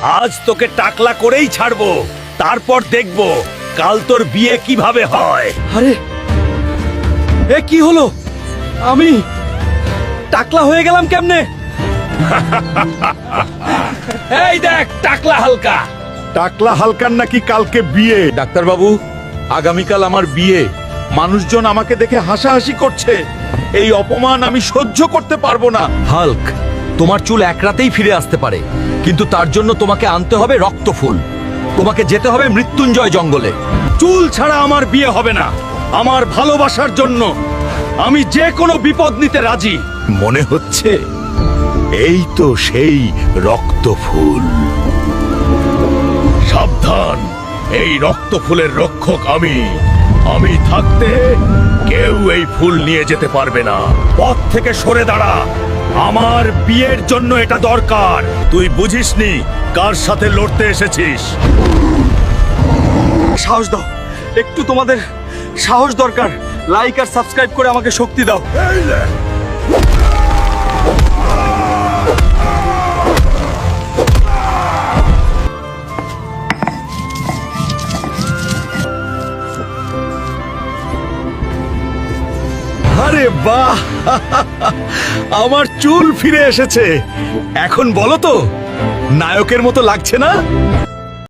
আজ তোকে টাকলা করেই ছাড়বো, তারপর দেখবো কাল তোর বিয়ে কিভাবে হয়। আরে এ কি হলো? আমি টাকলা হয়ে গেলাম কেমনে? এই দেখ টাকলা হালকা। টাকলা হালকার নাকি কালকে বিয়ে। ডাক্তার বাবু, আগামীকাল আমার বিয়ে। মানুষজন আমাকে দেখে হাসাহাসি করছে। এই অপমান আমি সহ্য করতে পারবো না। হাল্ক, তোমার চুল এক রাতেই ফিরে আসতে পারে, কিন্তু তার জন্য তোমাকে আনতে হবে রক্তফুল। তোমাকে যেতে হবে মৃত্যুঞ্জয় জঙ্গলে। চুল ছাড়া আমার বিয়ে হবে না। আমার ভালোবাসার জন্য আমি যে কোনো বিপদ নিতে রাজি। মনে হচ্ছে এই তো সেই রক্তফুল। সাবধান, এই রক্ত ফুলের রক্ষক আমি। আমি থাকতে কেউ এই ফুল নিয়ে যেতে পারবে না। পথ থেকে সরে দাঁড়া, আমার বিয়ের জন্য এটা দরকার। তুই বুঝিসনি কার সাথে লড়তে এসেছিস। সাহস দাও, একটু তোমাদের সাহস দরকার। লাইক আর সাবস্ক্রাইব করে আমাকে শক্তি দাও। আরে বাহ, আমার চুল ফিরে এসেছে। এখন বলো তো, নায়কের মতো লাগছে না?